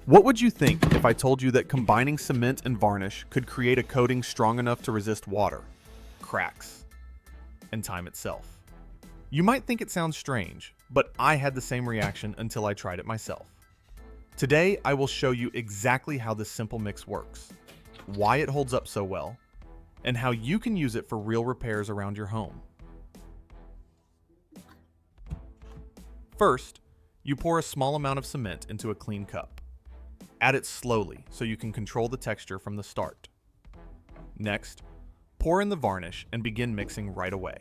What would you think if I told you that combining cement and varnish could create a coating strong enough to resist water, cracks, and time itself? You might think it sounds strange, but I had the same reaction until I tried it myself. Today, I will show you exactly how this simple mix works, why it holds up so well, and how you can use it for real repairs around your home. First, you pour a small amount of cement into a clean cup. Add it slowly so you can control the texture from the start. Next, pour in the varnish and begin mixing right away.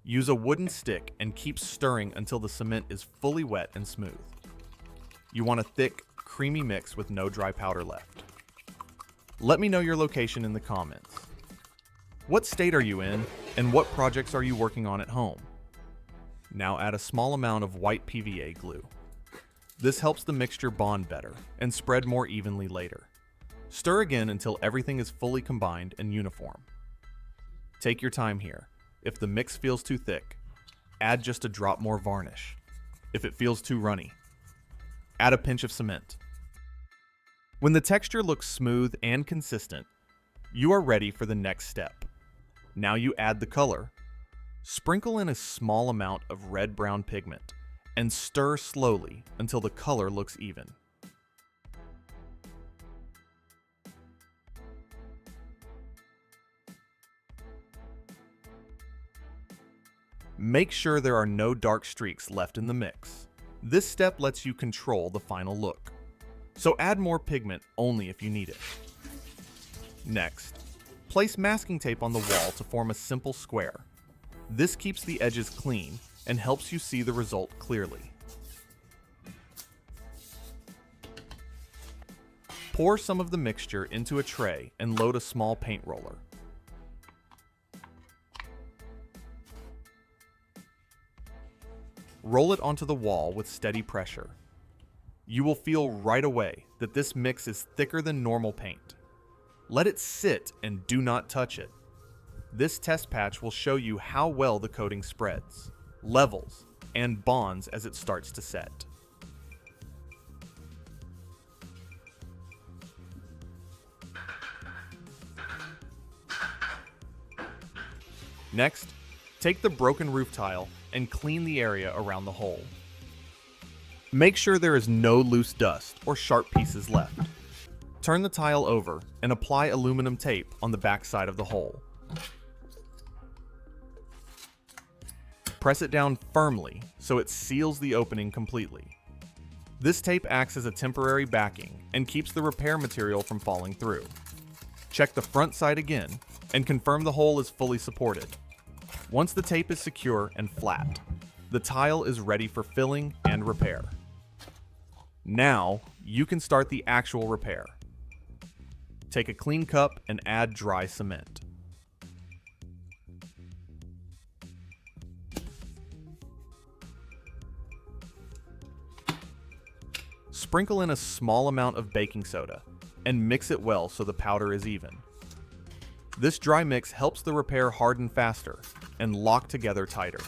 Use a wooden stick and keep stirring until the cement is fully wet and smooth. You want a thick, creamy mix with no dry powder left. Let me know your location in the comments. What state are you in, and what projects are you working on at home? Now add a small amount of white PVA glue. This helps the mixture bond better and spread more evenly later. Stir again until everything is fully combined and uniform. Take your time here. If the mix feels too thick, add just a drop more varnish. If it feels too runny, add a pinch of cement. When the texture looks smooth and consistent, you are ready for the next step. Now you add the color. Sprinkle in a small amount of red-brown pigment and stir slowly until the color looks even. Make sure there are no dark streaks left in the mix. This step lets you control the final look. So add more pigment only if you need it. Next, place masking tape on the wall to form a simple square. This keeps the edges clean and helps you see the result clearly. Pour some of the mixture into a tray and load a small paint roller. Roll it onto the wall with steady pressure. You will feel right away that this mix is thicker than normal paint. Let it sit and do not touch it. This test patch will show you how well the coating spreads, levels, and bonds as it starts to set. Next, take the broken roof tile and clean the area around the hole. Make sure there is no loose dust or sharp pieces left. Turn the tile over and apply aluminum tape on the back side of the hole. Press it down firmly so it seals the opening completely. This tape acts as a temporary backing and keeps the repair material from falling through. Check the front side again and confirm the hole is fully supported. Once the tape is secure and flat, the tile is ready for filling and repair. Now, you can start the actual repair. Take a clean cup and add dry cement. Sprinkle in a small amount of baking soda and mix it well so the powder is even. This dry mix helps the repair harden faster and lock together tighter.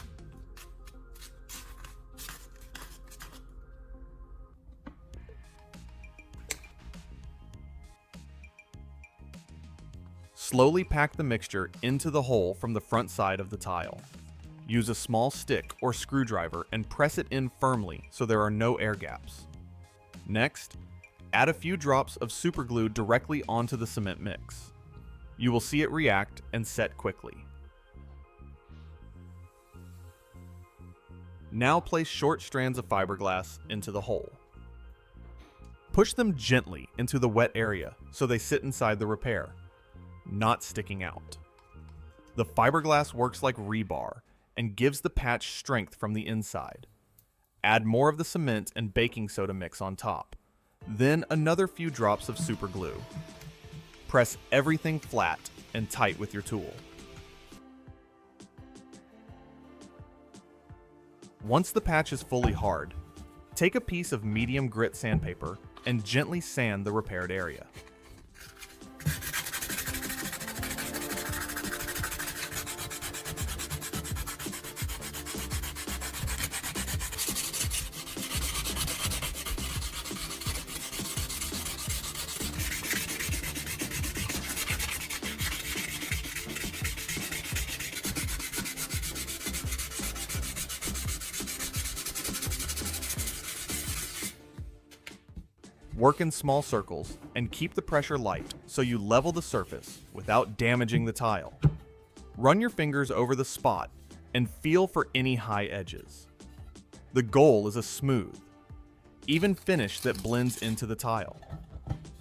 Slowly pack the mixture into the hole from the front side of the tile. Use a small stick or screwdriver and press it in firmly so there are no air gaps. Next, add a few drops of super glue directly onto the cement mix. You will see it react and set quickly. Now place short strands of fiberglass into the hole. Push them gently into the wet area so they sit inside the repair, not sticking out. The fiberglass works like rebar and gives the patch strength from the inside. Add more of the cement and baking soda mix on top, then another few drops of super glue. Press everything flat and tight with your tool. Once the patch is fully hard, take a piece of medium grit sandpaper and gently sand the repaired area. Work in small circles and keep the pressure light so you level the surface without damaging the tile. Run your fingers over the spot and feel for any high edges. The goal is a smooth, even finish that blends into the tile.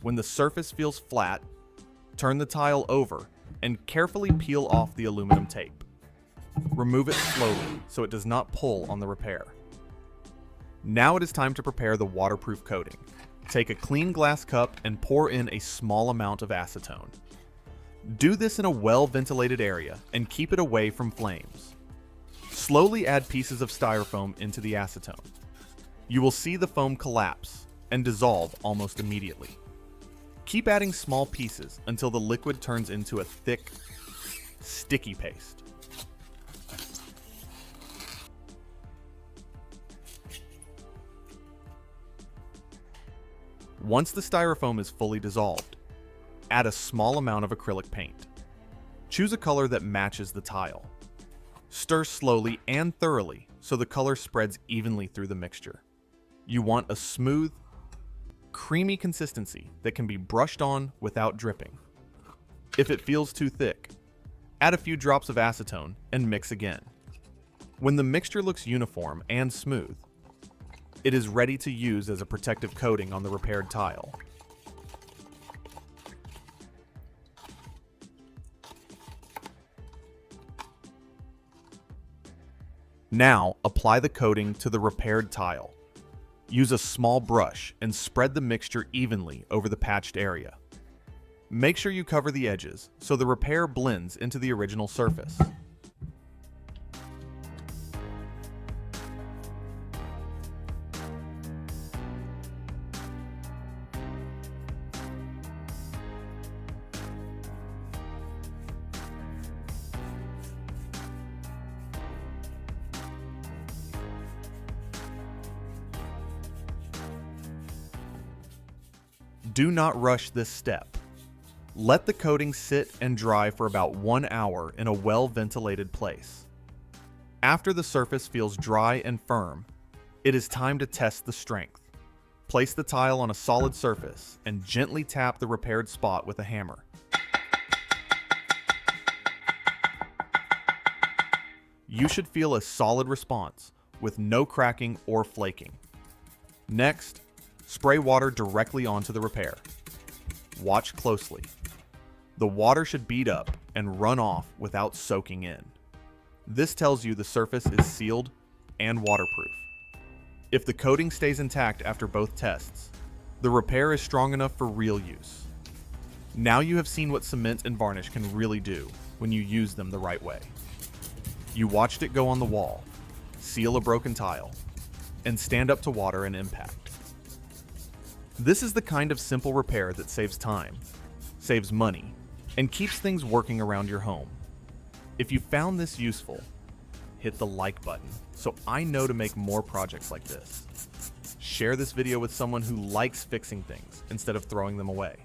When the surface feels flat, turn the tile over and carefully peel off the aluminum tape. Remove it slowly so it does not pull on the repair. Now it is time to prepare the waterproof coating. Take a clean glass cup and pour in a small amount of acetone. Do this in a well-ventilated area and keep it away from flames. Slowly add pieces of styrofoam into the acetone. You will see the foam collapse and dissolve almost immediately. Keep adding small pieces until the liquid turns into a thick, sticky paste. Once the styrofoam is fully dissolved, add a small amount of acrylic paint. Choose a color that matches the tile. Stir slowly and thoroughly so the color spreads evenly through the mixture. You want a smooth, creamy consistency that can be brushed on without dripping. If it feels too thick, add a few drops of acetone and mix again. When the mixture looks uniform and smooth, it is ready to use as a protective coating on the repaired tile. Now, apply the coating to the repaired tile. Use a small brush and spread the mixture evenly over the patched area. Make sure you cover the edges so the repair blends into the original surface. Do not rush this step. Let the coating sit and dry for about 1 hour in a well-ventilated place. After the surface feels dry and firm, it is time to test the strength. Place the tile on a solid surface and gently tap the repaired spot with a hammer. You should feel a solid response with no cracking or flaking. Next, spray water directly onto the repair. Watch closely. The water should bead up and run off without soaking in. This tells you the surface is sealed and waterproof. If the coating stays intact after both tests, the repair is strong enough for real use. Now you have seen what cement and varnish can really do when you use them the right way. You watched it go on the wall, seal a broken tile, and stand up to water and impact. This is the kind of simple repair that saves time, saves money, and keeps things working around your home. If you found this useful, hit the like button so I know to make more projects like this. Share this video with someone who likes fixing things instead of throwing them away.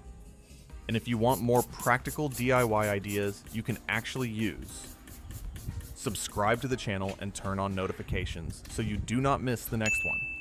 And if you want more practical DIY ideas you can actually use, subscribe to the channel and turn on notifications so you do not miss the next one.